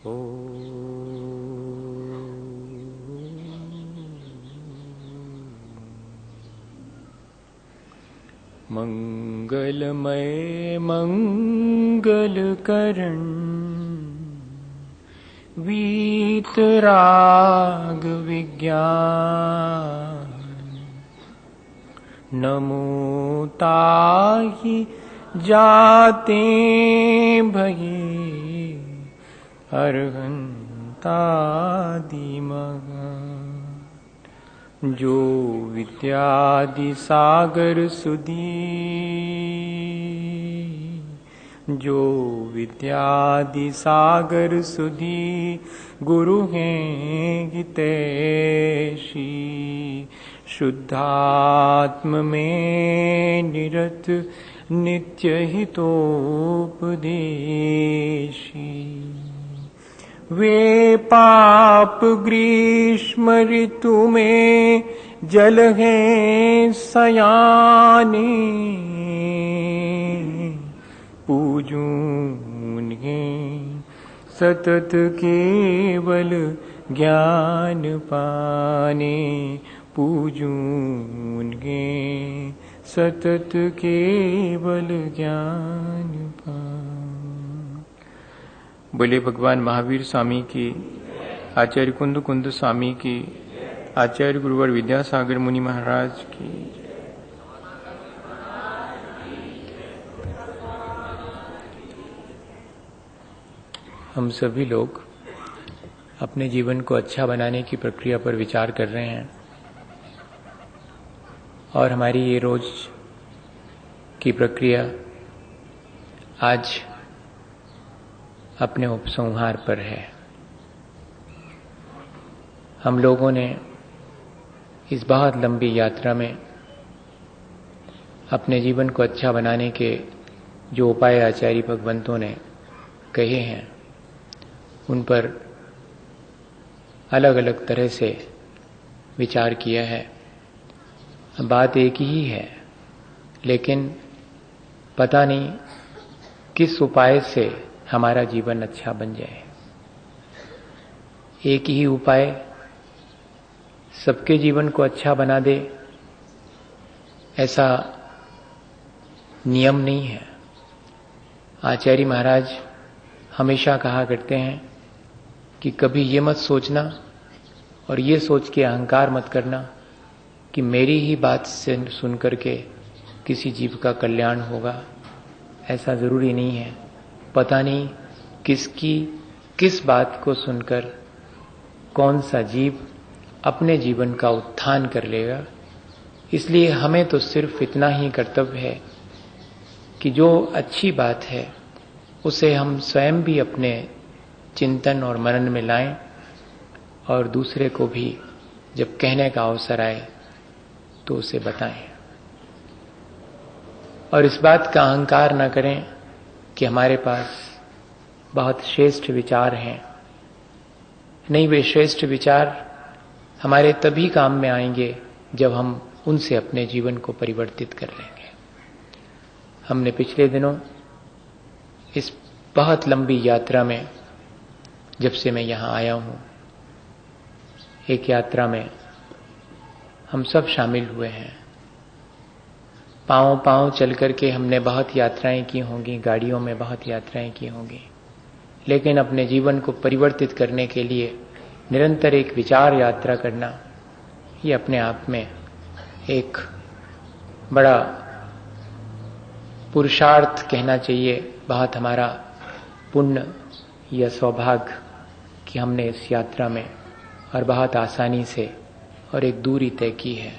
ओ मंगलमय मंगलकरण वीतराग विज्ञान नमो ताहि जाते भये अरहंतादि महान जो विद्यादि सागर सुधी जो विद्यादि सागर सुधी गुरु हैं हितैषी शुद्धात्म में निरत नित्य हितोपदेशी वे पाप ग्रीष्म ऋतु में जल हैं सयाने पूजूं उन्हें सतत केवल ज्ञान पाने पूजूं उन्हें सतत केवल ज्ञान पाने। बोले भगवान महावीर स्वामी की, आचार्य कुंद कुंद स्वामी की, आचार्य गुरुवर विद्यासागर मुनि महाराज की। हम सभी लोग अपने जीवन को अच्छा बनाने की प्रक्रिया पर विचार कर रहे हैं और हमारी ये रोज की प्रक्रिया आज अपने उपसंहार पर है। हम लोगों ने इस बहुत लंबी यात्रा में अपने जीवन को अच्छा बनाने के जो उपाय आचार्य भगवंतों ने कहे हैं उन पर अलग अलग तरह से विचार किया है। बात एक ही है, लेकिन पता नहीं किस उपाय से हमारा जीवन अच्छा बन जाए। एक ही उपाय सबके जीवन को अच्छा बना दे, ऐसा नियम नहीं है। आचार्य महाराज हमेशा कहा करते हैं कि कभी ये मत सोचना और ये सोच के अहंकार मत करना कि मेरी ही बात से सुन करके किसी जीव का कल्याण होगा। ऐसा जरूरी नहीं है। पता नहीं किसकी किस बात को सुनकर कौन सा जीव अपने जीवन का उत्थान कर लेगा। इसलिए हमें तो सिर्फ इतना ही कर्तव्य है कि जो अच्छी बात है उसे हम स्वयं भी अपने चिंतन और मनन में लाएं और दूसरे को भी जब कहने का अवसर आए तो उसे बताएं। और इस बात का अहंकार न करें कि हमारे पास बहुत श्रेष्ठ विचार हैं। नहीं, वे श्रेष्ठ विचार हमारे तभी काम में आएंगे जब हम उनसे अपने जीवन को परिवर्तित कर लेंगे। हमने पिछले दिनों इस बहुत लंबी यात्रा में, जब से मैं यहाँ आया हूँ, एक यात्रा में हम सब शामिल हुए हैं। पांव पांव चल करके हमने बहुत यात्राएं की होंगी, गाड़ियों में बहुत यात्राएं की होंगी, लेकिन अपने जीवन को परिवर्तित करने के लिए निरंतर एक विचार यात्रा करना, ये अपने आप में एक बड़ा पुरुषार्थ कहना चाहिए। बहुत हमारा पुण्य या सौभाग्य कि हमने इस यात्रा में और बहुत आसानी से और एक दूरी तय की है।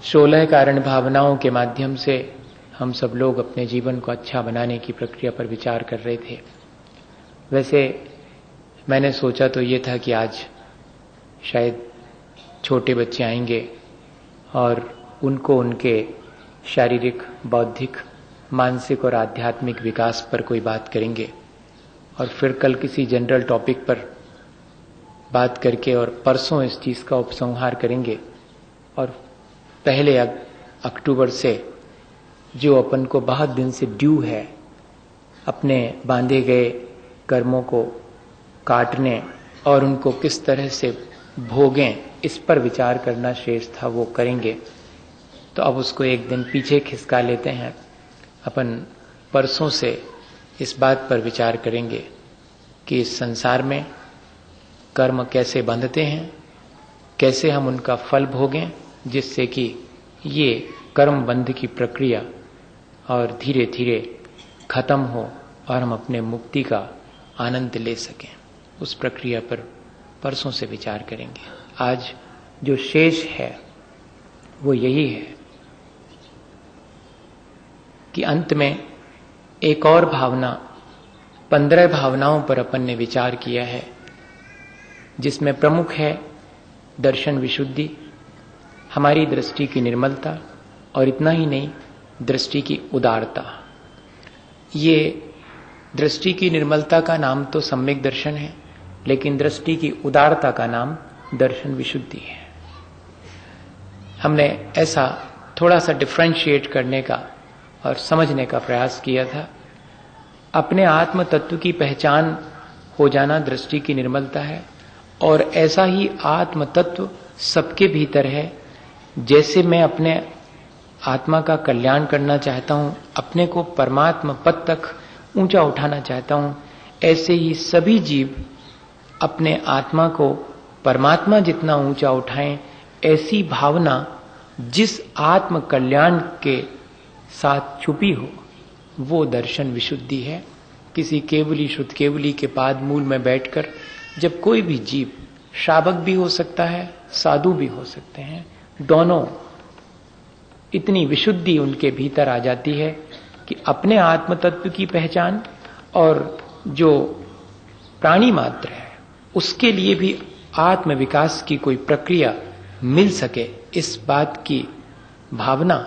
16 कारण भावनाओं के माध्यम से हम सब लोग अपने जीवन को अच्छा बनाने की प्रक्रिया पर विचार कर रहे थे। वैसे मैंने सोचा तो ये था कि आज शायद छोटे बच्चे आएंगे और उनको उनके शारीरिक, बौद्धिक, मानसिक और आध्यात्मिक विकास पर कोई बात करेंगे और फिर कल किसी जनरल टॉपिक पर बात करके और परसों इस चीज का उपसंहार करेंगे। और पहले अक्टूबर से जो अपन को बहुत दिन से ड्यू है, अपने बांधे गए कर्मों को काटने और उनको किस तरह से भोगें, इस पर विचार करना शेष था, वो करेंगे। तो अब उसको एक दिन पीछे खिसका लेते हैं। अपन परसों से इस बात पर विचार करेंगे कि इस संसार में कर्म कैसे बंधते हैं, कैसे हम उनका फल भोगें, जिससे कि ये कर्म बंध की प्रक्रिया और धीरे धीरे खत्म हो और हम अपने मुक्ति का आनंद ले सकें। उस प्रक्रिया पर परसों से विचार करेंगे। आज जो शेष है वो यही है कि अंत में एक और भावना, 15 भावनाओं पर अपन ने विचार किया है, जिसमें प्रमुख है दर्शन विशुद्धि, हमारी दृष्टि की निर्मलता, और इतना ही नहीं, दृष्टि की उदारता। ये दृष्टि की निर्मलता का नाम तो सम्यक दर्शन है, लेकिन दृष्टि की उदारता का नाम दर्शन विशुद्धि है। हमने ऐसा थोड़ा सा डिफरेंशिएट करने का और समझने का प्रयास किया था। अपने आत्म तत्व की पहचान हो जाना दृष्टि की निर्मलता है, और ऐसा ही आत्म तत्व सबके भीतर है। जैसे मैं अपने आत्मा का कल्याण करना चाहता हूं, अपने को परमात्मा पद तक ऊंचा उठाना चाहता हूं, ऐसे ही सभी जीव अपने आत्मा को परमात्मा जितना ऊंचा उठाएं, ऐसी भावना जिस आत्म कल्याण के साथ छुपी हो, वो दर्शन विशुद्धि है। किसी केवली शुद्ध केवली के पाद मूल में बैठकर जब कोई भी जीव, श्रावक भी हो सकता है, साधु भी हो सकते हैं, दोनों, इतनी विशुद्धि उनके भीतर आ जाती है कि अपने आत्म तत्व की पहचान और जो प्राणी मात्र है उसके लिए भी आत्म विकास की कोई प्रक्रिया मिल सके, इस बात की भावना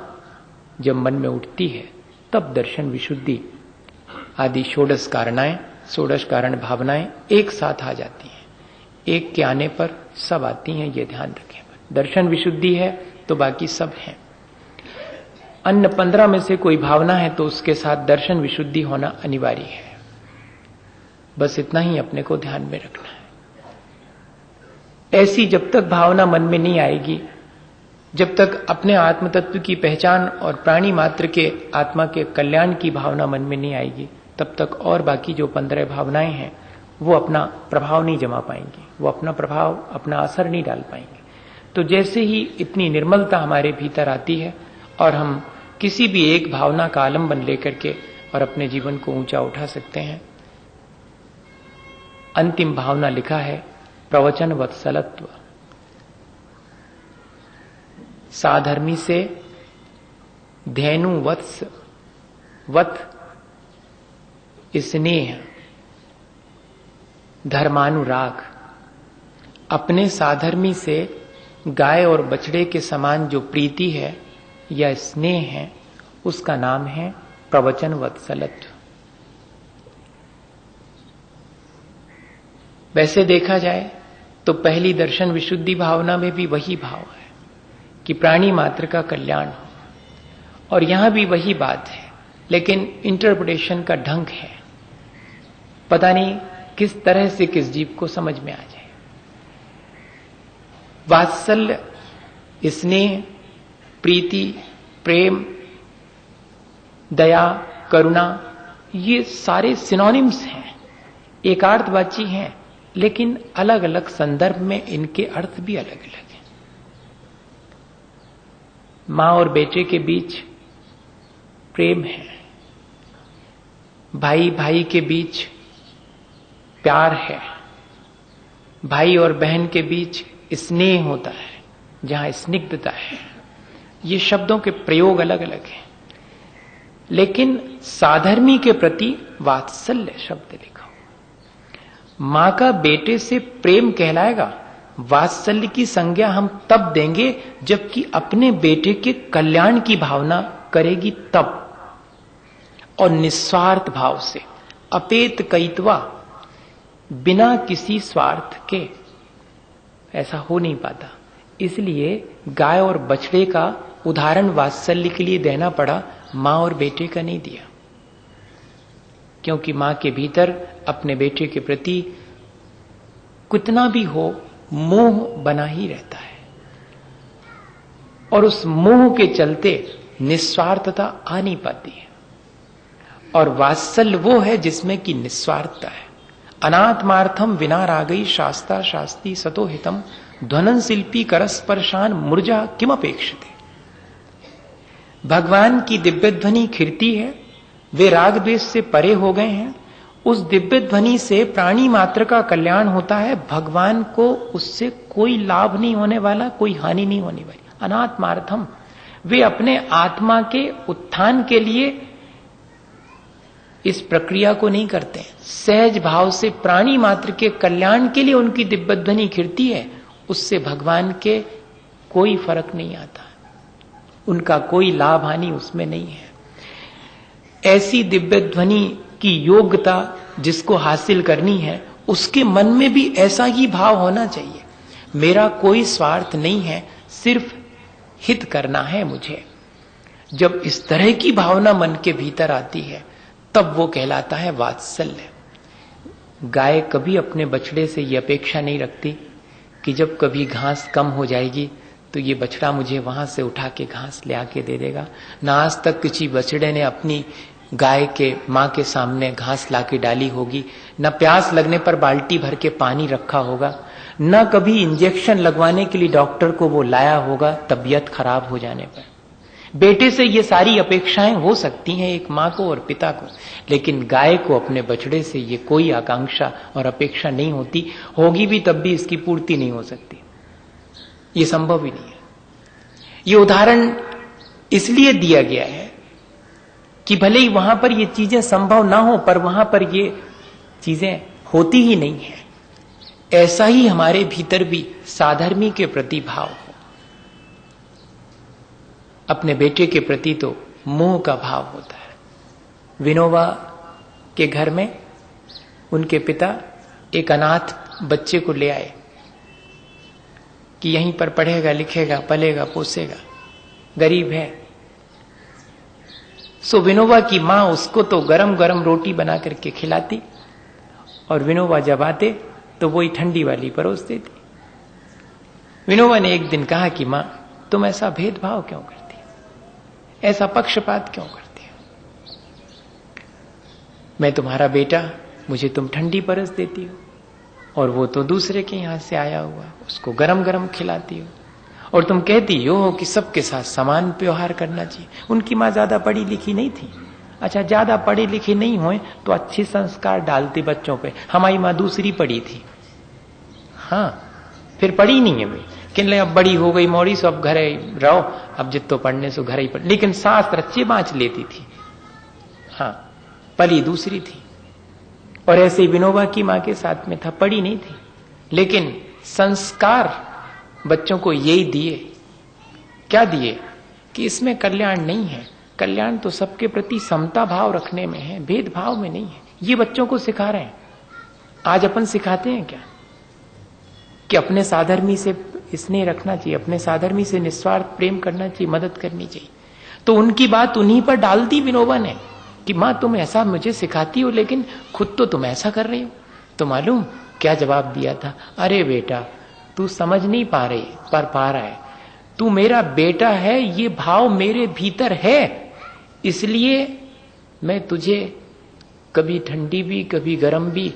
जब मन में उठती है, तब दर्शन विशुद्धि आदि षोडश कारणाएं, षोडश कारण भावनाएं एक साथ आ जाती हैं। एक के आने पर सब आती हैं, ये ध्यान रखें। दर्शन विशुद्धि है तो बाकी सब हैं। अन्य 15 में से कोई भावना है तो उसके साथ दर्शन विशुद्धि होना अनिवार्य है। बस इतना ही अपने को ध्यान में रखना है। ऐसी जब तक भावना मन में नहीं आएगी, जब तक अपने आत्म तत्व की पहचान और प्राणी मात्र के आत्मा के कल्याण की भावना मन में नहीं आएगी, तब तक और बाकी जो 15 भावनाएं हैं वो अपना प्रभाव नहीं जमा पाएंगी, वो अपना प्रभाव, अपना असर नहीं डाल पाएंगे। तो जैसे ही इतनी निर्मलता हमारे भीतर आती है और हम किसी भी एक भावना का आलंबन लेकर के और अपने जीवन को ऊंचा उठा सकते हैं। अंतिम भावना लिखा है प्रवचन वत्सलत्व। साधर्मी से धेनु वत्स वत स्नेह धर्मानुराग। अपने साधर्मी से गाय और बछड़े के समान जो प्रीति है या स्नेह है, उसका नाम है प्रवचन वत्सलत्व। वैसे देखा जाए तो पहली दर्शन विशुद्धि भावना में भी वही भाव है कि प्राणी मात्र का कल्याण हो, और यहां भी वही बात है, लेकिन इंटरप्रिटेशन का ढंग है। पता नहीं किस तरह से किस जीव को समझ में आ जाए। वात्सल्य, स्नेह, प्रीति, प्रेम, दया, करुणा, ये सारे सिनोनिम्स हैं, एकार्थवाची हैं, लेकिन अलग अलग संदर्भ में इनके अर्थ भी अलग अलग हैं। मां और बेटे के बीच प्रेम है, भाई भाई के बीच प्यार है, भाई और बहन के बीच स्नेह होता है, जहां स्निग्धता है। ये शब्दों के प्रयोग अलग अलग हैं, लेकिन साधर्मी के प्रति वात्सल्य शब्द लिखा हो। मां का बेटे से प्रेम कहलाएगा, वात्सल्य की संज्ञा हम तब देंगे जबकि अपने बेटे के कल्याण की भावना करेगी तब, और निस्वार्थ भाव से, अपेत कईतवा, बिना किसी स्वार्थ के। ऐसा हो नहीं पाता, इसलिए गाय और बछड़े का उदाहरण वात्सल्य के लिए देना पड़ा, मां और बेटे का नहीं दिया, क्योंकि मां के भीतर अपने बेटे के प्रति कितना भी हो मोह बना ही रहता है, और उस मोह के चलते निस्वार्थता आ नहीं पाती है। और वात्सल्य वो है जिसमें कि निस्वार्थता है। अनात्मार्थम विना रागई शास्ता शास्ति सतो हितम ध्वनन शिल्पी करस्पर्शान मुर्जा किम अपेक्षते। भगवान की दिव्य ध्वनि खिरती है, वे राग द्वेष से परे हो गए हैं। उस दिव्य ध्वनि से प्राणी मात्र का कल्याण होता है, भगवान को उससे कोई लाभ नहीं होने वाला, कोई हानि नहीं होने वाली। अनात्मार्थम, वे अपने आत्मा के उत्थान के लिए इस प्रक्रिया को नहीं करते। सहज भाव से प्राणी मात्र के कल्याण के लिए उनकी दिव्य ध्वनि खिरती है, उससे भगवान के कोई फर्क नहीं आता, उनका कोई लाभ हानि उसमें नहीं है। ऐसी दिव्य ध्वनि की योग्यता जिसको हासिल करनी है, उसके मन में भी ऐसा ही भाव होना चाहिए, मेरा कोई स्वार्थ नहीं है, सिर्फ हित करना है मुझे। जब इस तरह की भावना मन के भीतर आती है तब वो कहलाता है वात्सल्य। गाय कभी अपने बछड़े से ये अपेक्षा नहीं रखती कि जब कभी घास कम हो जाएगी तो ये बछड़ा मुझे वहां से उठा के घास ले आके दे देगा। ना आज तक किसी बछड़े ने अपनी गाय के मां के सामने घास लाके डाली होगी, न प्यास लगने पर बाल्टी भर के पानी रखा होगा, न कभी इंजेक्शन लगवाने के लिए डॉक्टर को वो लाया होगा तबीयत खराब हो जाने पर। बेटे से ये सारी अपेक्षाएं हो सकती हैं एक मां को और पिता को, लेकिन गाय को अपने बछड़े से ये कोई आकांक्षा और अपेक्षा नहीं होती, होगी भी तब भी इसकी पूर्ति नहीं हो सकती, ये संभव ही नहीं है। ये उदाहरण इसलिए दिया गया है कि भले ही वहां पर ये चीजें संभव ना हो, पर वहां पर ये चीजें होती ही नहीं है। ऐसा ही हमारे भीतर भी साधर्मी के प्रति भाव हो। अपने बेटे के प्रति तो मोह का भाव होता है। विनोबा के घर में उनके पिता एक अनाथ बच्चे को ले आए कि यहीं पर पढ़ेगा, लिखेगा, पलेगा, पोसेगा, गरीब है। सो विनोबा की मां उसको तो गरम गरम रोटी बना करके खिलाती, और विनोबा जब आते तो वही ठंडी वाली परोस देती। विनोबा ने एक दिन कहा कि मां, तुम ऐसा भेदभाव क्यों करती हो, ऐसा पक्षपात क्यों करती हो? मैं तुम्हारा बेटा, मुझे तुम ठंडी परस देती हो, और वो तो दूसरे के यहां से आया हुआ, उसको गरम गरम खिलाती हो, और तुम कहती हो कि सबके साथ समान व्यवहार करना चाहिए। उनकी मां ज्यादा पढ़ी लिखी नहीं थी। अच्छा, ज्यादा पढ़ी लिखी नहीं हुए तो अच्छे संस्कार डालती बच्चों पे। हमारी मां दूसरी पढ़ी थी, हाँ, फिर पढ़ी नहीं है वे, कि अब बड़ी हो गई मोड़ी, सो अब घरे रहो, अब जितो पढ़ने सो घर ही पढ़, लेकिन शास्त्र अच्छे बाँच लेती थी, हाँ, पली दूसरी थी। और ऐसे ही विनोबा की मां के साथ में था, पढ़ी नहीं थी, लेकिन संस्कार बच्चों को यही दिए। क्या दिए? कि इसमें कल्याण नहीं है, कल्याण तो सबके प्रति समता भाव रखने में है, भेदभाव में नहीं है। ये बच्चों को सिखा रहे हैं। आज अपन सिखाते हैं क्या कि अपने साधर्मी से स्नेह रखना चाहिए, अपने साधर्मी से निस्वार्थ प्रेम करना चाहिए, मदद करनी चाहिए। तो उनकी बात उन्हीं पर डाल दी विनोबा ने कि मां तुम ऐसा मुझे सिखाती हो, लेकिन खुद तो तुम ऐसा कर रही हो। तो मालूम क्या जवाब दिया था? अरे बेटा, तू समझ नहीं पा रहा है, तू मेरा बेटा है, ये भाव मेरे भीतर है, इसलिए मैं तुझे कभी ठंडी भी कभी गर्म भी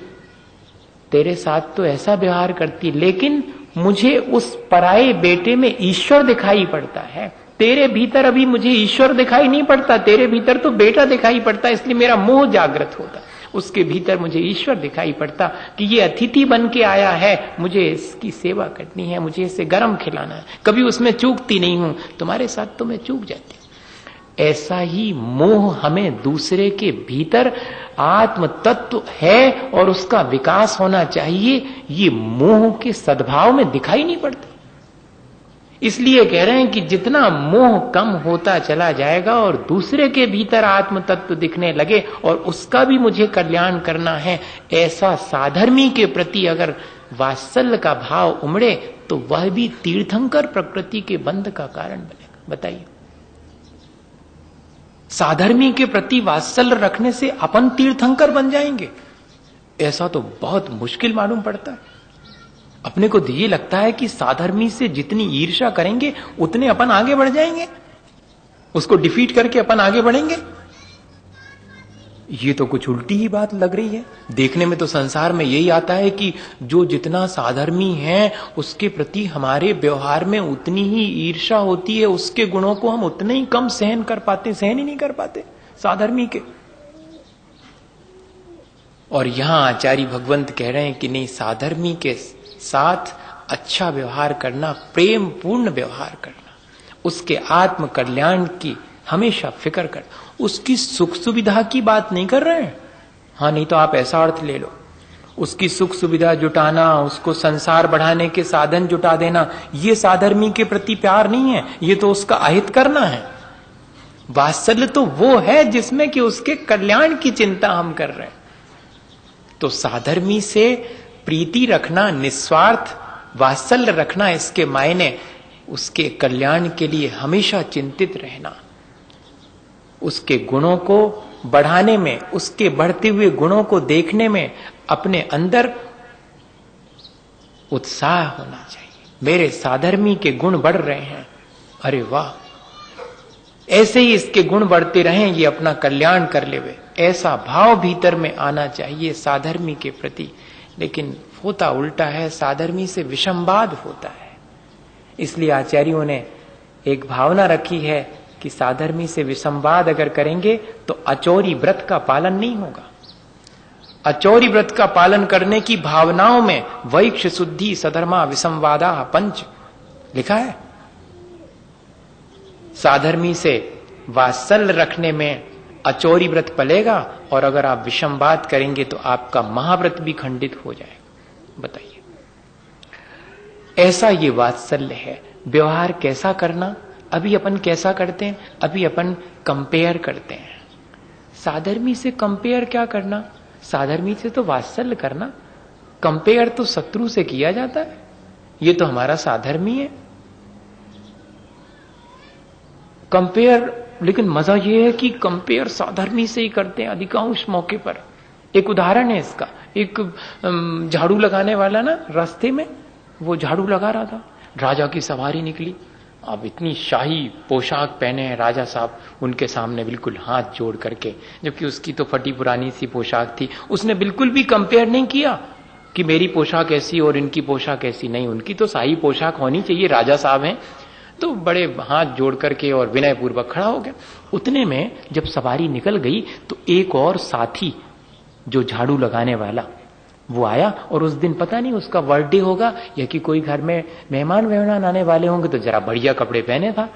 तेरे साथ तो ऐसा व्यवहार करती, लेकिन मुझे उस पराये बेटे में ईश्वर दिखाई पड़ता है। तेरे भीतर अभी मुझे ईश्वर दिखाई नहीं पड़ता, तेरे भीतर तो बेटा दिखाई पड़ता है, इसलिए मेरा मोह जागृत होता। उसके भीतर मुझे ईश्वर दिखाई पड़ता कि ये अतिथि बन के आया है, मुझे इसकी सेवा करनी है, मुझे इसे गरम खिलाना है। कभी उसमें चूकती नहीं हूं, तुम्हारे साथ तो मैं चूक जाती हूं। ऐसा ही मोह हमें दूसरे के भीतर आत्म तत्व है और उसका विकास होना चाहिए, ये मोह के सद्भाव में दिखाई नहीं पड़ता। इसलिए कह रहे हैं कि जितना मोह कम होता चला जाएगा और दूसरे के भीतर आत्म तत्व दिखने लगे और उसका भी मुझे कल्याण करना है, ऐसा साधर्मी के प्रति अगर वात्सल्य का भाव उमड़े तो वह भी तीर्थंकर प्रकृति के बंध का कारण बनेगा। बताइए, साधर्मी के प्रति वात्सल्य रखने से अपन तीर्थंकर बन जाएंगे, ऐसा तो बहुत मुश्किल मालूम पड़ता है। अपने को ये लगता है कि साधर्मी से जितनी ईर्ष्या करेंगे उतने अपन आगे बढ़ जाएंगे, उसको डिफीट करके अपन आगे बढ़ेंगे। ये तो कुछ उल्टी ही बात लग रही है। देखने में तो संसार में यही आता है कि जो जितना साधर्मी है उसके प्रति हमारे व्यवहार में उतनी ही ईर्ष्या होती है, उसके गुणों को हम उतने ही कम सहन कर पाते, सहन ही नहीं कर पाते साधर्मी के। और यहां आचार्य भगवंत कह रहे हैं कि नहीं, साधर्मी के साथ अच्छा व्यवहार करना, प्रेम पूर्ण व्यवहार करना, उसके आत्म कल्याण की हमेशा फिक्र कर, उसकी सुख सुविधा की बात नहीं कर रहे हैं। हाँ, नहीं तो आप ऐसा अर्थ ले लो, उसकी सुख सुविधा जुटाना, उसको संसार बढ़ाने के साधन जुटा देना, ये साधर्मी के प्रति प्यार नहीं है, ये तो उसका अहित करना है। वात्सल्य तो वो है जिसमें कि उसके कल्याण की चिंता हम कर रहे हैं। तो साधर्मी से प्रीति रखना, निस्वार्थ वात्सल्य रखना, इसके मायने उसके कल्याण के लिए हमेशा चिंतित रहना, उसके गुणों को बढ़ाने में, उसके बढ़ते हुए गुणों को देखने में अपने अंदर उत्साह होना चाहिए। मेरे साधर्मी के गुण बढ़ रहे हैं, अरे वाह, ऐसे ही इसके गुण बढ़ते रहें, ये अपना कल्याण कर लेवे, ऐसा भाव भीतर में आना चाहिए साधर्मी के प्रति। लेकिन होता उल्टा है, साधर्मी से विषमवाद होता है। इसलिए आचार्यों ने एक भावना रखी है कि साधर्मी से विषमवाद अगर करेंगे तो अचौरी व्रत का पालन नहीं होगा। अचौरी व्रत का पालन करने की भावनाओं में वैक्ष शुद्धि सधर्मा विषमवादा पंच लिखा है। साधर्मी से वात्सल्य रखने में अचौरी व्रत पलेगा, और अगर आप विषमवाद करेंगे तो आपका महाव्रत भी खंडित हो जाएगा। बताइए, ऐसा ये वात्सल्य है। व्यवहार कैसा करना, अभी अपन कैसा करते हैं, अभी अपन कंपेयर करते हैं। साधर्मी से कंपेयर क्या करना, साधर्मी से तो वात्सल्य करना। कंपेयर तो शत्रु से किया जाता है, ये तो हमारा साधर्मी है। कंपेयर, लेकिन मजा ये है कि कंपेयर साधर्मी से ही करते हैं अधिकांश मौके पर। एक उदाहरण है इसका, एक झाड़ू लगाने वाला ना रास्ते में वो झाड़ू लगा रहा था, राजा की सवारी निकली। अब इतनी शाही पोशाक पहने हैं राजा साहब, उनके सामने बिल्कुल हाथ जोड़ करके, जबकि उसकी तो फटी पुरानी सी पोशाक थी। उसने बिल्कुल भी कंपेयर नहीं किया कि मेरी पोशाक ऐसी और इनकी पोशाक ऐसी, नहीं, उनकी तो शाही पोशाक होनी चाहिए, राजा साहब हैं। तो बड़े हाथ जोड़ करके और विनय पूर्वक खड़ा हो गया। उतने में जब सवारी निकल गई तो एक और साथी जो झाड़ू लगाने वाला वो आया, और उस दिन पता नहीं उसका बर्थडे होगा या कि कोई घर में मेहमान आने वाले होंगे, तो जरा बढ़िया कपड़े पहने था।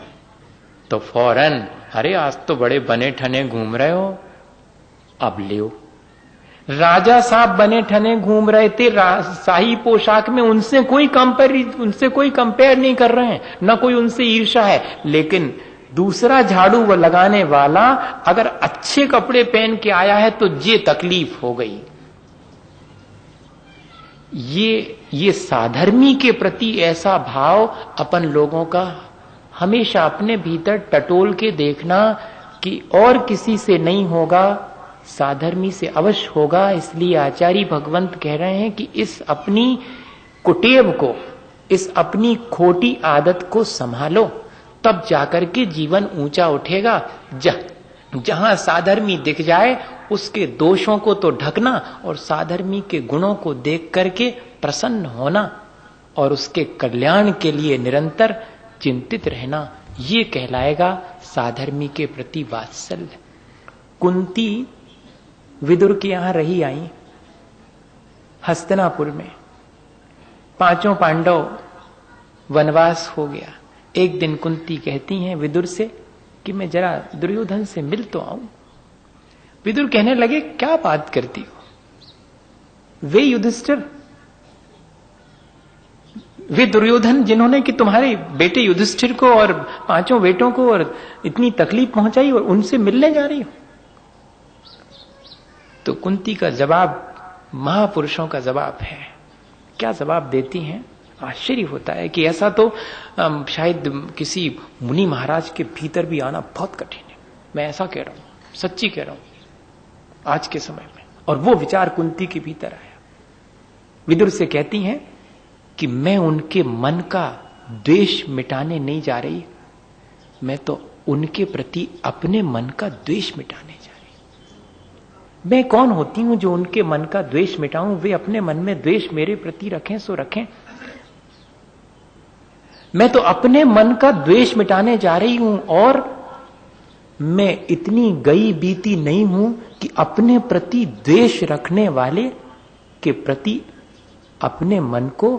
तो फौरन, अरे आज तो बड़े बने ठने घूम रहे हो, अब ले। राजा साहब बने ठने घूम रहे थे शाही पोशाक में, उनसे कोई कंपेयर नहीं कर रहे हैं, ना कोई उनसे ईर्ष्या है। लेकिन दूसरा झाड़ू वो लगाने वाला अगर अच्छे कपड़े पहन के आया है तो ये तकलीफ हो गई। ये साधर्मी के प्रति ऐसा भाव अपन लोगों का हमेशा अपने भीतर टटोल के देखना कि और किसी से नहीं होगा, साधर्मी से अवश्य होगा। इसलिए आचार्य भगवंत कह रहे हैं कि इस अपनी कुटेव को, इस अपनी खोटी आदत को संभालो, तब जाकर के जीवन ऊंचा उठेगा। जहां साधर्मी दिख जाए उसके दोषों को तो ढकना और साधर्मी के गुणों को देख करके प्रसन्न होना और उसके कल्याण के लिए निरंतर चिंतित रहना, ये कहलाएगा साधर्मी के प्रति वात्सल्य। कुंती विदुर के यहां रही आई हस्तिनापुर में, पांचों पांडव वनवास हो गया। एक दिन कुंती कहती हैं विदुर से कि मैं जरा दुर्योधन से मिल तो आऊं। विदुर कहने लगे, क्या बात करती हो, वे युधिष्ठिर, वे दुर्योधन जिन्होंने कि तुम्हारे बेटे युधिष्ठिर को और पांचों बेटों को और इतनी तकलीफ पहुंचाई, और उनसे मिलने जा रही हो। तो कुंती का जवाब महापुरुषों का जवाब है। क्या जवाब देती हैं, आश्चर्य होता है कि ऐसा तो शायद किसी मुनि महाराज के भीतर भी आना बहुत कठिन है। मैं ऐसा कह रहा हूं, सच्ची कह रहा हूं आज के समय में। और वो विचार कुंती के भीतर आया। विदुर से कहती हैं कि मैं उनके मन का द्वेष मिटाने नहीं जा रही, मैं तो उनके प्रति अपने मन का द्वेष मिटाने जा रही। मैं कौन होती हूं जो उनके मन का द्वेष मिटाऊं? वे अपने मन में द्वेष मेरे प्रति रखें सो रखें, मैं तो अपने मन का द्वेष मिटाने जा रही हूं। और मैं इतनी गई बीती नहीं हूं कि अपने प्रति द्वेष रखने वाले के प्रति अपने मन को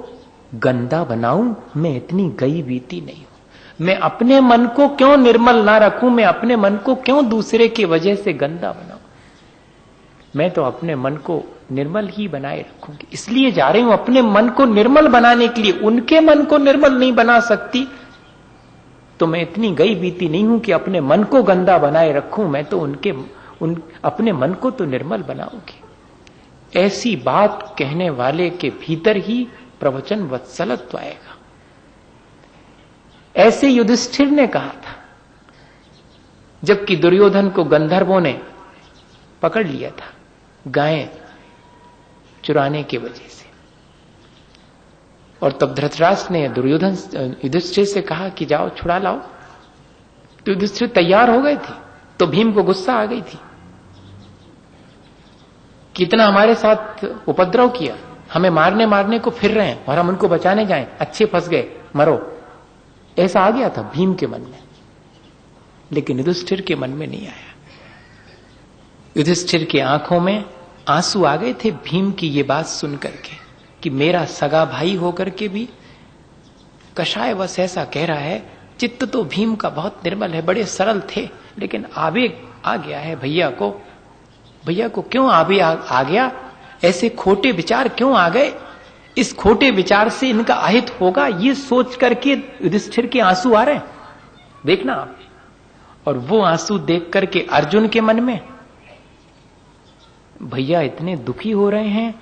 गंदा बनाऊं। मैं इतनी गई बीती नहीं हूं। मैं अपने मन को क्यों निर्मल ना रखूं? मैं अपने मन को क्यों दूसरे की वजह से गंदा बनाऊं? मैं तो अपने मन को निर्मल ही बनाए रखूंगी, इसलिए जा रही हूं अपने मन को निर्मल बनाने के लिए। उनके मन को निर्मल नहीं बना सकती तो मैं इतनी गई बीती नहीं हूं कि अपने मन को गंदा बनाए रखूं। मैं तो अपने मन को तो निर्मल बनाऊंगी। ऐसी बात कहने वाले के भीतर ही प्रवचन वत्सलत्व आएगा। ऐसे युधिष्ठिर ने कहा था जबकि दुर्योधन को गंधर्वों ने पकड़ लिया था गायें चुराने की वजह से, और तब धृतराष्ट्र ने युधिष्ठिर से कहा कि जाओ छुड़ा लाओ। तो युधिष्ठिर तैयार हो गए थे, तो भीम को गुस्सा आ गई थी, कितना हमारे साथ उपद्रव किया, हमें मारने को फिर रहे हैं और हम उनको बचाने जाएं, अच्छे फंस गए, मरो। ऐसा आ गया था भीम के मन में, लेकिन युधिष्ठिर के मन में नहीं आया। युधिष्ठिर की आंखों में आंसू आ गए थे भीम की ये बात सुन करके कि मेरा सगा भाई होकर के भी कषायवश ऐसा कह रहा है। चित्त तो भीम का बहुत निर्मल है, बड़े सरल थे, लेकिन आवेग आ गया है भैया को क्यों आवेग आ गया? ऐसे खोटे विचार क्यों आ गए? इस खोटे विचार से इनका अहित होगा, ये सोच करके युधिष्ठिर के आंसू आ रहे हैं, देखना आप। और वो आंसू देख करके अर्जुन के मन में, भैया इतने दुखी हो रहे हैं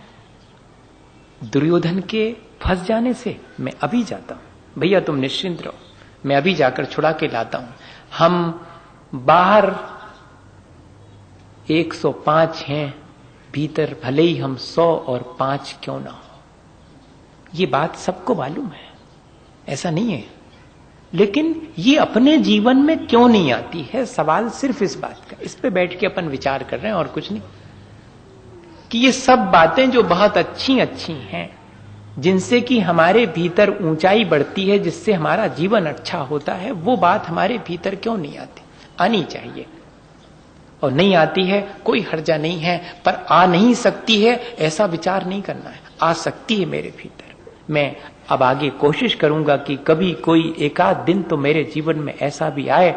दुर्योधन के फंस जाने से, मैं अभी जाता हूं, भैया तुम निश्चिंत रहो, मैं अभी जाकर छुड़ा के लाता हूं। हम बाहर 105 हैं, भीतर भले ही हम 100 और 5 क्यों ना हो। ये बात सबको मालूम है, ऐसा नहीं है, लेकिन ये अपने जीवन में क्यों नहीं आती है? सवाल सिर्फ इस बात का। इस पे बैठ के अपन विचार कर रहे हैं और कुछ नहीं, कि ये सब बातें जो बहुत अच्छी अच्छी हैं, जिनसे कि हमारे भीतर ऊंचाई बढ़ती है, जिससे हमारा जीवन अच्छा होता है, वो बात हमारे भीतर क्यों नहीं आती? आनी चाहिए। और नहीं आती है कोई हर्जा नहीं है, पर आ नहीं सकती है ऐसा विचार नहीं करना है। आ सकती है मेरे भीतर। मैं अब आगे कोशिश करूंगा कि कभी कोई एकाध दिन तो मेरे जीवन में ऐसा भी आए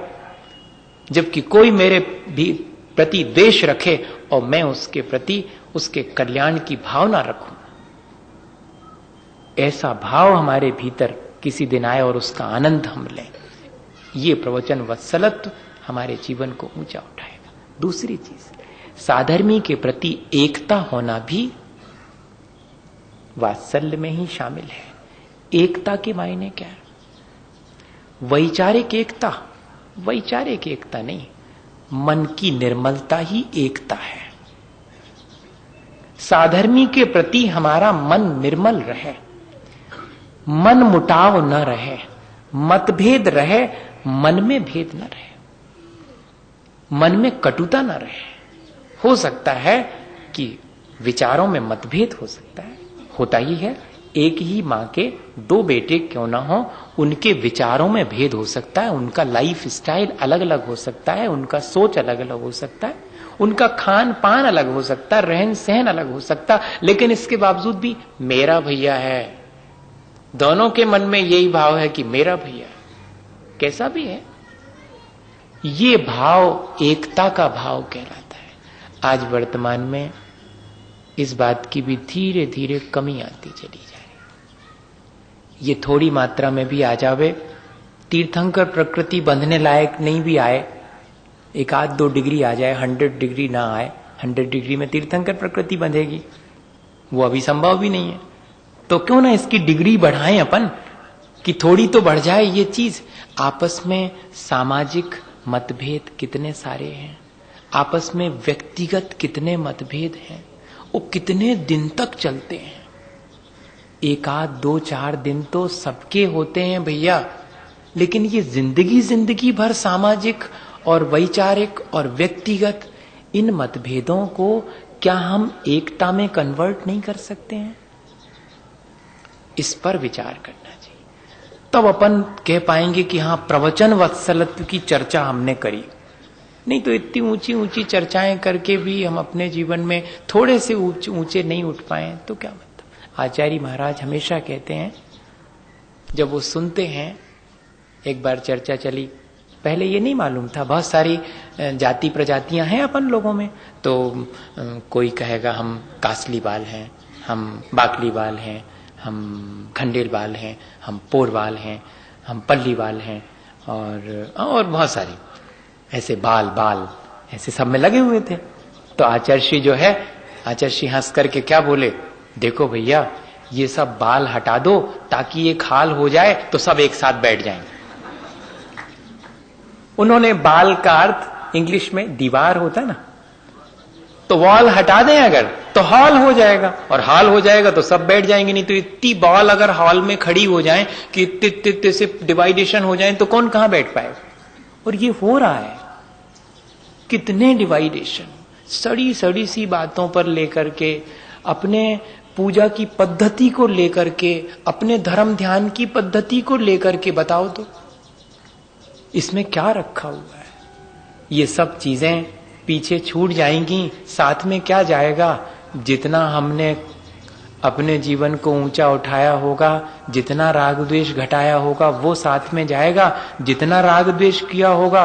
जबकि कोई मेरे भी प्रति द्वेष रखे और मैं उसके प्रति उसके कल्याण की भावना रखूं। ऐसा भाव हमारे भीतर किसी दिन आए और उसका आनंद हम लें। ये प्रवचन वत्सलत्व हमारे जीवन को ऊंचा उठाएगा। दूसरी चीज, साधर्मी के प्रति एकता होना भी वात्सल्य में ही शामिल है। एकता के मायने क्या है? वैचारिक एकता, वैचारिक एकता नहीं, मन की निर्मलता ही एकता है। साधर्मी के प्रति हमारा मन निर्मल रहे, मन मुटाव न रहे, मतभेद रहे, मन में भेद न रहे, मन में कटुता न रहे। हो सकता है कि विचारों में मतभेद हो सकता है, होता ही है। एक ही मां के 2 बेटे क्यों ना हो, उनके विचारों में भेद हो सकता है, उनका लाइफ स्टाइल अलग अलग हो सकता है, उनका सोच अलग अलग हो सकता है, उनका खान पान अलग हो सकता है, रहन सहन अलग हो सकता है, लेकिन इसके बावजूद भी मेरा भैया है। दोनों के मन में यही भाव है कि मेरा भैया, कैसा भी है, ये भाव एकता का भाव कहलाता है। आज वर्तमान में इस बात की भी धीरे धीरे कमी आती चली जा रही। ये थोड़ी मात्रा में भी आ जावे, तीर्थंकर प्रकृति बंधने लायक नहीं भी आए, 1-2 डिग्री आ जाए, 100 डिग्री ना आए, 100 डिग्री में तीर्थंकर प्रकृति बंधेगी, वो अभी संभव भी नहीं है। तो क्यों ना इसकी डिग्री बढ़ाएं अपन, कि थोड़ी तो बढ़ जाए ये चीज। आपस में सामाजिक मतभेद कितने सारे हैं, आपस में व्यक्तिगत कितने मतभेद हैं, वो कितने दिन तक चलते हैं। एक आध 2-4 दिन तो सबके होते हैं भैया, लेकिन ये जिंदगी भर सामाजिक और वैचारिक और व्यक्तिगत इन मतभेदों को क्या हम एकता में कन्वर्ट नहीं कर सकते हैं? इस पर विचार करना चाहिए। तब अपन कह पाएंगे कि हाँ, प्रवचन वत्सलत्व की चर्चा हमने करी। नहीं तो इतनी ऊंची ऊंची चर्चाएं करके भी हम अपने जीवन में थोड़े से ऊंचे नहीं उठ पाए तो क्या मतलब। आचार्य महाराज हमेशा कहते हैं, जब वो सुनते हैं, एक बार चर्चा चली, पहले ये नहीं मालूम था, बहुत सारी जाति प्रजातियां हैं अपन लोगों में, तो कोई कहेगा हम कासली बाल हैं, हम बाकली बाल हैं, हम खंडेल बाल हैं, हम पोर बाल हैं, हम पल्ली बाल हैं, और बहुत सारी ऐसे बाल ऐसे सब में लगे हुए थे। तो आचार्य जो है, आचार्य हंस करके क्या बोले, देखो भैया ये सब बाल हटा दो ताकि ये खाल हो जाए तो सब एक साथ बैठ जाएंगे। उन्होंने बाल का अर्थ इंग्लिश में दीवार होता है ना, तो वॉल हटा दें अगर तो हॉल हो जाएगा, और हॉल हो जाएगा तो सब बैठ जाएंगे। नहीं तो इतनी बॉल अगर हॉल में खड़ी हो जाए कि इतने से डिवाइडेशन हो जाए तो कौन कहां बैठ पाएगा। और ये हो रहा है, कितने डिवाइडेशन सड़ी सड़ी सी बातों पर लेकर के, अपने पूजा की पद्धति को लेकर के, अपने धर्म ध्यान की पद्धति को लेकर के, बताओ तो इसमें क्या रखा हुआ है। ये सब चीजें पीछे छूट जाएंगी, साथ में क्या जाएगा। जितना हमने अपने जीवन को ऊंचा उठाया होगा, जितना राग द्वेष घटाया होगा वो साथ में जाएगा, जितना राग द्वेष किया होगा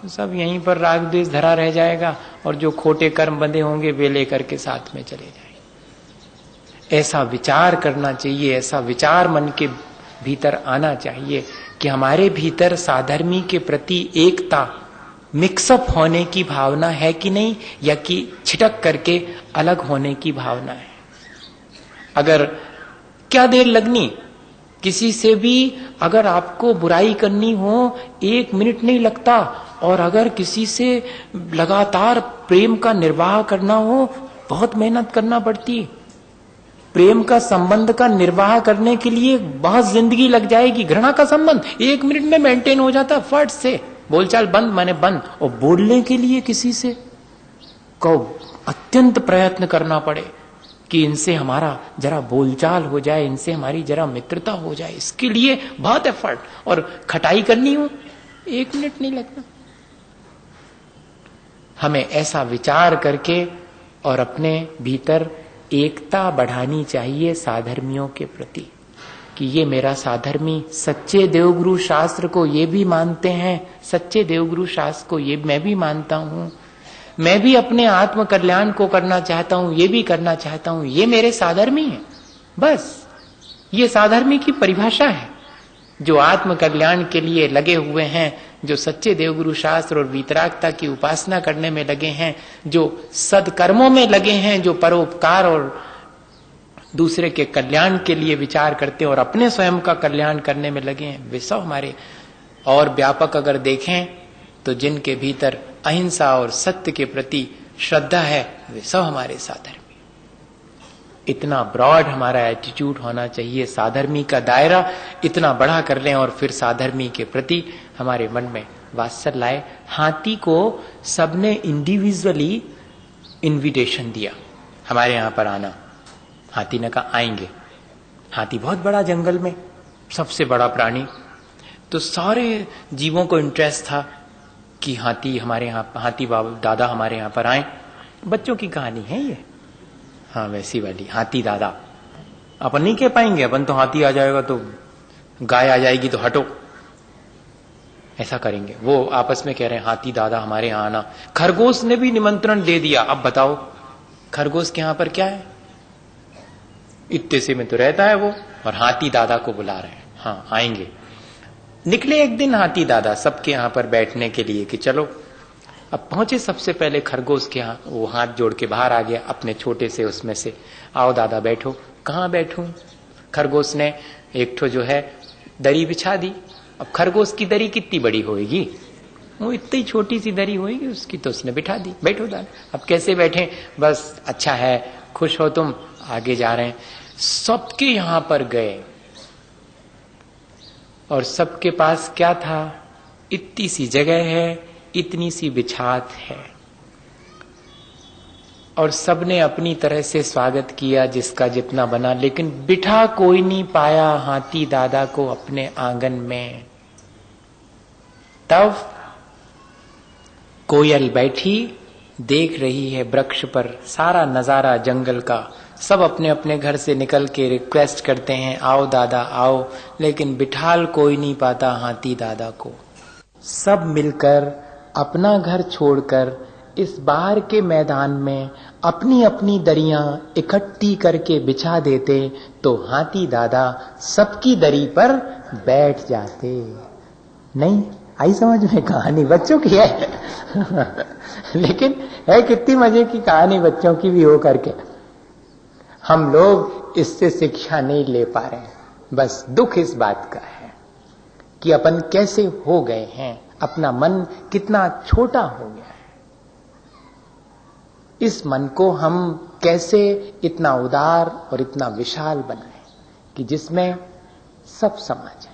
सब यहीं पर राग द्वेष धरा रह जाएगा, और जो खोटे कर्म बंधे होंगे वे लेकर के साथ में चले जाएंगे। ऐसा विचार करना चाहिए, ऐसा विचार मन के भीतर आना चाहिए कि हमारे भीतर साधर्मी के प्रति एकता, मिक्सअप होने की भावना है कि नहीं, या कि छिटक करके अलग होने की भावना है। अगर क्या देर लगनी, किसी से भी अगर आपको बुराई करनी हो 1 मिनट नहीं लगता, और अगर किसी से लगातार प्रेम का निर्वाह करना हो बहुत मेहनत करना पड़ती। प्रेम का संबंध का निर्वाह करने के लिए बहुत जिंदगी लग जाएगी। घृणा का संबंध 1 मिनट में मेंटेन हो जाता, फट से बोलचाल बंद माने बंद। और बोलने के लिए किसी से को अत्यंत प्रयत्न करना पड़े कि इनसे हमारा जरा बोलचाल हो जाए, इनसे हमारी जरा मित्रता हो जाए, इसके लिए बहुत एफर्ट, और खटाई करनी हो 1 मिनट नहीं लगना। हमें ऐसा विचार करके और अपने भीतर एकता बढ़ानी चाहिए साधर्मियों के प्रति, कि ये मेरा साधर्मी सच्चे देवगुरु शास्त्र को ये भी मानते हैं, सच्चे देवगुरु शास्त्र को ये मैं भी मानता हूं, मैं भी अपने आत्म कल्याण को करना चाहता हूं, ये भी करना चाहता हूं, ये मेरे साधर्मी हैं। बस ये साधर्मी की परिभाषा है। जो आत्म कल्याण के लिए लगे हुए हैं, जो सच्चे देवगुरु शास्त्र और वीतरागता की उपासना करने में लगे हैं, जो सदकर्मों में लगे हैं, जो परोपकार और दूसरे के कल्याण के लिए विचार करते हैं और अपने स्वयं का कल्याण करने में लगे हैं, वे सब हमारे। और व्यापक अगर देखें तो जिनके भीतर अहिंसा और सत्य के प्रति श्रद्धा है, वे सब हमारे साधर्मी। इतना ब्रॉड हमारा एटीट्यूड होना चाहिए, साधर्मी का दायरा इतना बड़ा कर लें, और फिर साधर्मी के प्रति हमारे मन में वात्सल्य लाए। हाथी को सबने इंडिविजुअली इन्विटेशन दिया हमारे यहां पर आना। हाथी ने कहा आएंगे। हाथी बहुत बड़ा, जंगल में सबसे बड़ा प्राणी, तो सारे जीवों को इंटरेस्ट था कि हाथी हमारे यहाँ, हाथी बाबा दादा हमारे यहाँ पर आए। बच्चों की कहानी है ये, हाँ वैसी वाली, हाथी दादा। अपन नहीं कह पाएंगे, अपन तो हाथी आ जाएगा तो गाय आ जाएगी तो हटो, ऐसा करेंगे। वो आपस में कह रहे हैं हाथी दादा हमारे यहाँ आना। खरगोश ने भी निमंत्रण दे दिया। अब बताओ खरगोश के यहाँ पर क्या है, इतने से में तो रहता है वो, और हाथी दादा को बुला रहे हैं, हाँ आएंगे। निकले एक दिन हाथी दादा सबके यहाँ पर बैठने के लिए कि चलो। अब पहुंचे सबसे पहले खरगोश के यहाँ, वो हाथ जोड़ के बाहर आ गया अपने छोटे से उसमें से, आओ दादा बैठो। कहाँ बैठूं? खरगोश ने एक ठो जो है दरी बिछा दी। अब खरगोश की दरी कितनी बड़ी होगी, वो इतनी छोटी सी दरी होगी उसकी, तो उसने बिठा दी, बैठो दादा। अब कैसे बैठे, बस अच्छा है, खुश हो तुम, आगे जा रहे हैं। सबके यहां पर गए और सबके पास क्या था, इतनी सी जगह है, इतनी सी बिछात है, और सबने अपनी तरह से स्वागत किया जिसका जितना बना, लेकिन बिठा कोई नहीं पाया हाथी दादा को अपने आंगन में। तब कोयल बैठी देख रही है वृक्ष पर सारा नजारा जंगल का, सब अपने अपने घर से निकल के रिक्वेस्ट करते हैं आओ दादा आओ, लेकिन बिठाल कोई नहीं पाता हाथी दादा को। सब मिलकर अपना घर छोड़कर इस बाहर के मैदान में अपनी अपनी दरियां इकट्ठी करके बिछा देते, तो हाथी दादा सबकी दरी पर बैठ जाते। नहीं आई समझ में? कहानी बच्चों की है लेकिन है कितनी मजे की कहानी बच्चों की भी हो करके। हम लोग इससे शिक्षा नहीं ले पा रहे हैं। बस दुख इस बात का है कि अपन कैसे हो गए हैं, अपना मन कितना छोटा हो गया है। इस मन को हम कैसे इतना उदार और इतना विशाल बनाएं कि जिसमें सब समा जाए।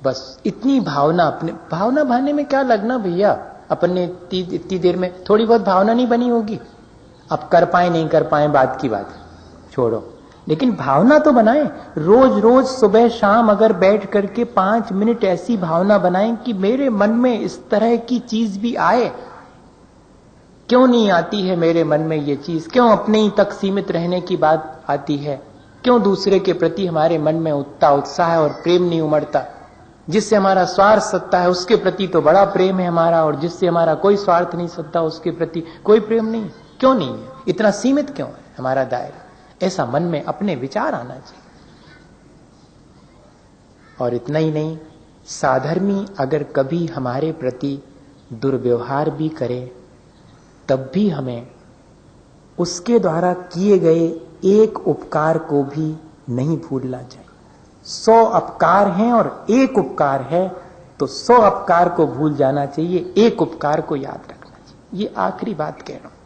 बस इतनी भावना, अपने भावना भाने में क्या लगना भैया, अपन ने इतनी देर में थोड़ी बहुत भावना नहीं बनी होगी। अब कर पाए नहीं कर पाए बात की बात छोड़ो, लेकिन भावना तो बनाएं। रोज रोज सुबह शाम अगर बैठ करके 5 मिनट ऐसी भावना बनाएं कि मेरे मन में इस तरह की चीज भी आए। क्यों नहीं आती है मेरे मन में ये चीज? क्यों अपने ही तक सीमित रहने की बात आती है? क्यों दूसरे के प्रति हमारे मन में उतना उत्साह और प्रेम नहीं उमड़ता? जिससे हमारा स्वार्थ सत्ता है उसके प्रति तो बड़ा प्रेम है हमारा, और जिससे हमारा कोई स्वार्थ नहीं सत्ता उसके प्रति कोई प्रेम नहीं। क्यों नहीं है? इतना सीमित क्यों है हमारा दायरा? ऐसा मन में अपने विचार आना चाहिए। और इतना ही नहीं, साधर्मी अगर कभी हमारे प्रति दुर्व्यवहार भी करे, तब भी हमें उसके द्वारा किए गए एक उपकार को भी नहीं भूलना चाहिए। 100 अपकार हैं और एक उपकार है, तो 100 अपकार को भूल जाना चाहिए, एक उपकार को याद रखना चाहिए। ये आखिरी बात कह रहा हूं।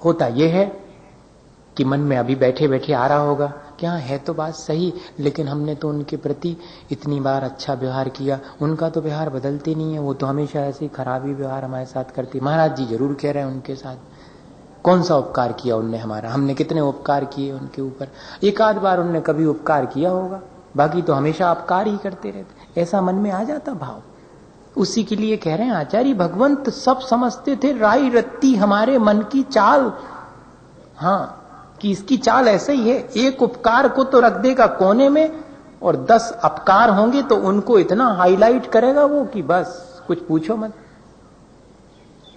होता यह है कि मन में अभी बैठे बैठे आ रहा होगा, क्या है तो बात सही, लेकिन हमने तो उनके प्रति इतनी बार अच्छा व्यवहार किया, उनका तो व्यवहार बदलते नहीं है, वो तो हमेशा ऐसे ही खराबी व्यवहार हमारे साथ करती। महाराज जी जरूर कह रहे हैं उनके साथ कौन सा उपकार किया उनने हमारा, हमने कितने उपकार किए उनके ऊपर? एक आध बार उनने कभी उपकार किया होगा, बाकी तो हमेशा अपकार ही करते रहते। ऐसा मन में आ जाता भाव। उसी के लिए कह रहे हैं आचार्य भगवंत सब समझते थे, राई रत्ती हमारे मन की चाल। हाँ, कि इसकी चाल ऐसे ही है, एक उपकार को तो रख देगा कोने में, और 10 अपकार होंगे तो उनको इतना हाईलाइट करेगा वो कि बस कुछ पूछो मत।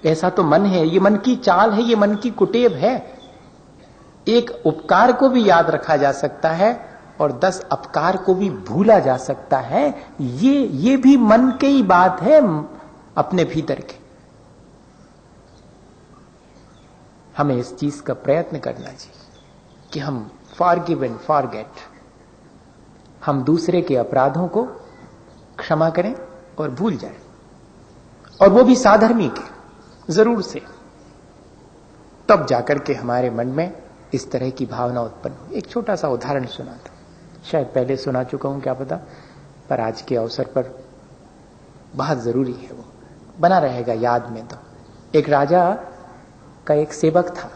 ऐसा तो मन है, ये मन की चाल है, ये मन की कुटेव है। एक उपकार को भी याद रखा जा सकता है और 10 अपकार को भी भूला जा सकता है। ये भी मन की ही बात है अपने भीतर के। हमें इस चीज का प्रयत्न करना चाहिए कि हम फॉरगिव एंड फॉरगेट, हम दूसरे के अपराधों को क्षमा करें और भूल जाएं, और वो भी साधर्मी के जरूर से। तब जाकर के हमारे मन में इस तरह की भावना उत्पन्न हो। एक छोटा सा उदाहरण सुनाता हूं, शायद पहले सुना चुका हूं क्या पता, पर आज के अवसर पर बहुत जरूरी है, वो बना रहेगा याद में। तो एक राजा का एक सेवक था,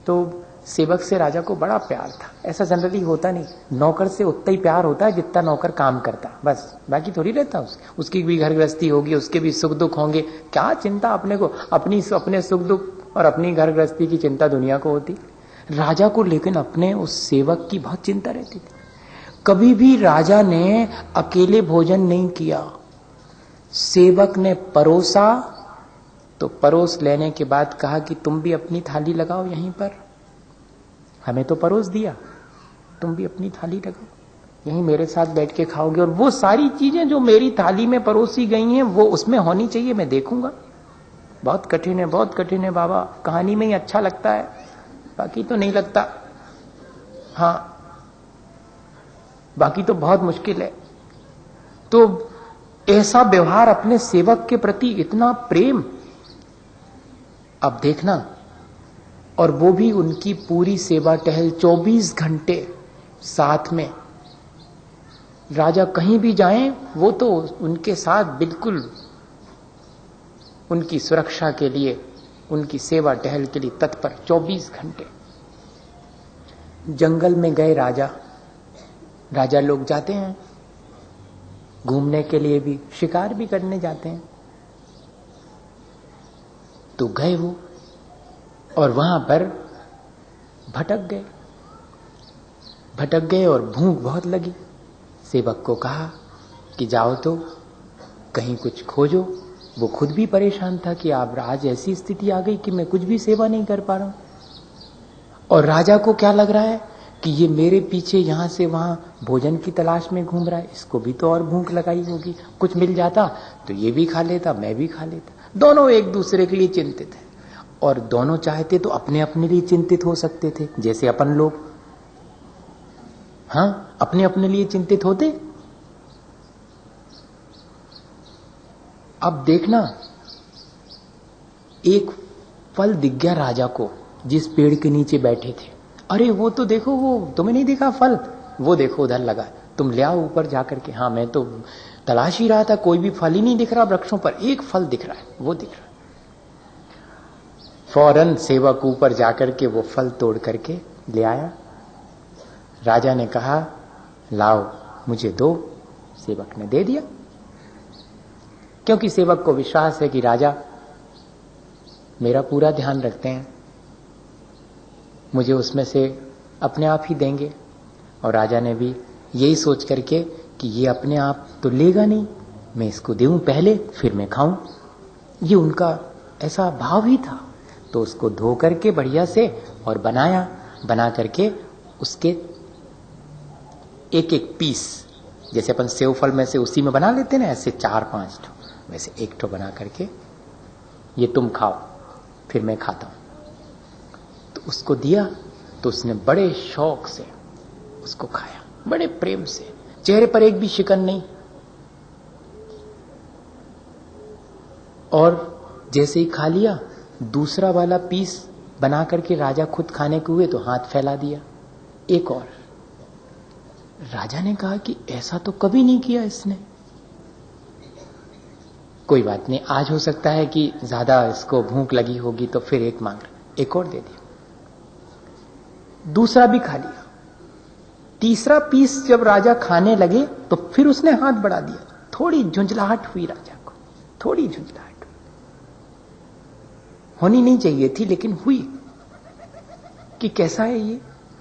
तो सेवक से राजा को बड़ा प्यार था। ऐसा जनरली होता नहीं, नौकर से उतना ही प्यार होता है जितना नौकर काम करता, बस बाकी थोड़ी रहता उसकी भी घर गृहस्थी होगी, उसके भी सुख दुख होंगे, क्या चिंता अपने को, अपने सुख दुख और अपनी घर गृहस्थी की चिंता दुनिया को होती। राजा को लेकिन अपने उस सेवक की बहुत चिंता रहती थी। कभी भी राजा ने अकेले भोजन नहीं किया, सेवक ने परोसा तो परोस लेने के बाद कहा कि तुम भी अपनी थाली लगाओ यहीं पर, हमें तो परोस दिया, तुम भी अपनी थाली लगाओ, यहीं मेरे साथ बैठ के खाओगे, और वो सारी चीजें जो मेरी थाली में परोसी गई हैं वो उसमें होनी चाहिए, मैं देखूंगा। बहुत कठिन है, बहुत कठिन है बाबा, कहानी में ही अच्छा लगता है, बाकी तो नहीं लगता। हाँ, बाकी तो बहुत मुश्किल है। तो ऐसा व्यवहार अपने सेवक के प्रति, इतना प्रेम। अब देखना, और वो भी उनकी पूरी सेवा टहल 24 घंटे साथ में। राजा कहीं भी जाएं वो तो उनके साथ बिल्कुल उनकी सुरक्षा के लिए, उनकी सेवा टहल के लिए तत्पर 24 घंटे। जंगल में गए राजा लोग जाते हैं घूमने के लिए भी, शिकार भी करने जाते हैं। तो गए वो, और वहां पर भटक गए और भूख बहुत लगी। सेवक को कहा कि जाओ तो कहीं कुछ खोजो। वो खुद भी परेशान था कि अब आज ऐसी स्थिति आ गई कि मैं कुछ भी सेवा नहीं कर पा रहा हूं। और राजा को क्या लग रहा है कि ये मेरे पीछे यहां से वहां भोजन की तलाश में घूम रहा है, इसको भी तो और भूख लगाई होगी, कुछ मिल जाता तो ये भी खा लेता, मैं भी खा लेता। दोनों एक दूसरे के लिए चिंतित है, और दोनों चाहते तो अपने अपने लिए चिंतित हो सकते थे, जैसे अपन लोग, हाँ, अपने अपने लिए चिंतित होते। अब देखना, एक फल दिख गया राजा को जिस पेड़ के नीचे बैठे थे। अरे वो तो देखो, वो तुम्हें नहीं दिखा फल, वो देखो उधर लगा, तुम ले आओ ऊपर जाकर के। हाँ, मैं तो तलाश ही रहा था, कोई भी फल ही नहीं दिख रहा वृक्षों पर, एक फल दिख रहा है, वो दिख रहा है। फौरन सेवक ऊपर जाकर के वो फल तोड़ करके ले आया। राजा ने कहा, लाओ मुझे दो। सेवक ने दे दिया, क्योंकि सेवक को विश्वास है कि राजा मेरा पूरा ध्यान रखते हैं, मुझे उसमें से अपने आप ही देंगे। और राजा ने भी यही सोच करके कि ये अपने आप तो लेगा नहीं, मैं इसको दूं पहले, फिर मैं खाऊं, ये उनका ऐसा भाव ही था। तो उसको धो करके बढ़िया से और बना करके उसके एक एक पीस, जैसे अपन सेव फल में से उसी में बना लेते ना, ऐसे 4-5 ठो, वैसे एक ठो बना करके, ये तुम खाओ फिर मैं खाता हूं। तो उसको दिया, तो उसने बड़े शौक से उसको खाया, बड़े प्रेम से, चेहरे पर एक भी शिकन नहीं। और जैसे ही खा लिया, दूसरा वाला पीस बना करके राजा खुद खाने के हुए तो हाथ फैला दिया, एक और। राजा ने कहा कि ऐसा तो कभी नहीं किया इसने। कोई बात नहीं, आज हो सकता है कि ज्यादा इसको भूख लगी होगी तो फिर एक मांग, एक और दे दिया। दूसरा भी खा लिया। तीसरा पीस जब राजा खाने लगे तो फिर उसने हाथ बढ़ा दिया। थोड़ी झुंझलाहट हुई राजा को, थोड़ी झुंझलाहट होनी नहीं चाहिए थी, लेकिन हुई कि कैसा है ये,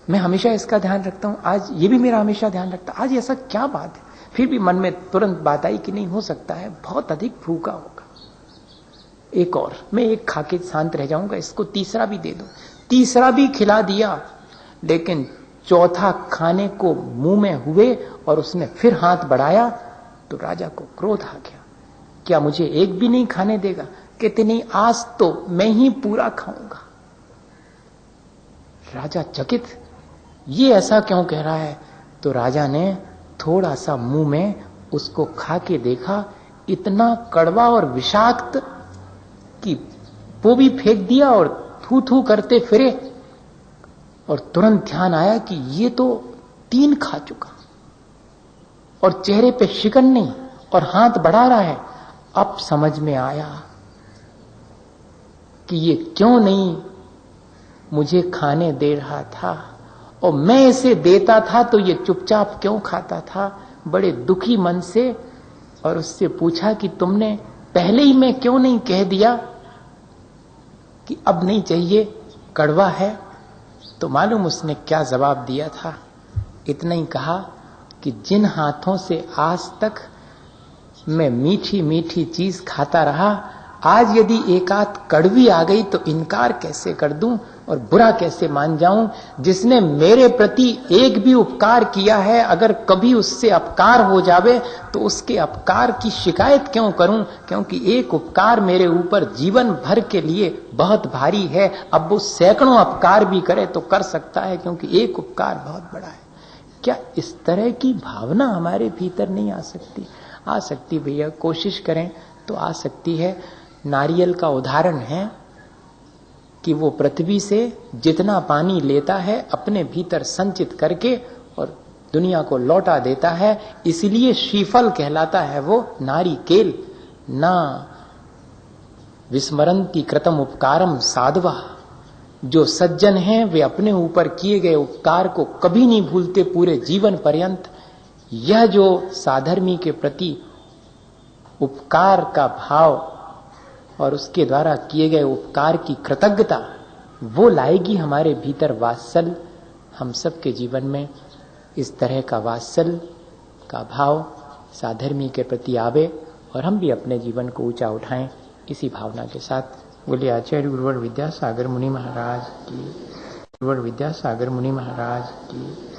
मैं हमेशा इसका ध्यान रखता हूं, आज ये भी मेरा हमेशा ध्यान रखता, आज ऐसा क्या बात है। फिर भी मन में तुरंत बात आई कि नहीं, हो सकता है बहुत अधिक भूखा होगा, एक और, मैं एक खा के शांत रह जाऊंगा, इसको तीसरा भी दे दो। तीसरा भी खिला दिया, लेकिन चौथा खाने को मुंह में हुए और उसने फिर हाथ बढ़ाया तो राजा को क्रोध आ गया, क्या मुझे एक भी नहीं खाने देगा? कहते नहीं, आज तो मैं ही पूरा खाऊंगा। राजा चकित, ये ऐसा क्यों कह रहा है? तो राजा ने थोड़ा सा मुंह में उसको खा के देखा, इतना कड़वा और विषाक्त कि वो भी फेंक दिया और थू थू करते फिरे। और तुरंत ध्यान आया कि ये तो 3 खा चुका, और चेहरे पे शिकन नहीं, और हाथ बढ़ा रहा है। अब समझ में आया कि ये क्यों नहीं मुझे खाने दे रहा था, और मैं इसे देता था तो ये चुपचाप क्यों खाता था, बड़े दुखी मन से। और उससे पूछा कि तुमने पहले ही मैं क्यों नहीं कह दिया कि अब नहीं चाहिए, कड़वा है? तो मालूम उसने क्या जवाब दिया था? इतना ही कहा कि जिन हाथों से आज तक मैं मीठी मीठी चीज खाता रहा, आज यदि एक आध कड़वी आ गई तो इनकार कैसे कर दूं और बुरा कैसे मान जाऊं? जिसने मेरे प्रति एक भी उपकार किया है, अगर कभी उससे अपकार हो जावे तो उसके अपकार की शिकायत क्यों करूं? क्योंकि एक उपकार मेरे ऊपर जीवन भर के लिए बहुत भारी है। अब वो सैकड़ों अपकार भी करे तो कर सकता है, क्योंकि एक उपकार बहुत बड़ा है। क्या इस तरह की भावना हमारे भीतर नहीं आ सकती? आ सकती भैया, कोशिश करें तो आ सकती है। नारियल का उदाहरण है कि वो पृथ्वी से जितना पानी लेता है अपने भीतर संचित करके और दुनिया को लौटा देता है, इसलिए श्रीफल कहलाता है वो नारिकेल। ना विस्मरन्ति कृतम उपकारम साधवा, जो सज्जन हैं वे अपने ऊपर किए गए उपकार को कभी नहीं भूलते पूरे जीवन पर्यंत। यह जो साधर्मी के प्रति उपकार का भाव और उसके द्वारा किए गए उपकार की कृतज्ञता, वो लाएगी हमारे भीतर वात्सल्य। हम सबके जीवन में इस तरह का वात्सल्य का भाव साधर्मी के प्रति आवे और हम भी अपने जीवन को ऊंचा उठाएं। इसी भावना के साथ बोलिए आचार्य गुरुवर विद्यासागर मुनि महाराज की, गुरुवर विद्यासागर मुनि महाराज की।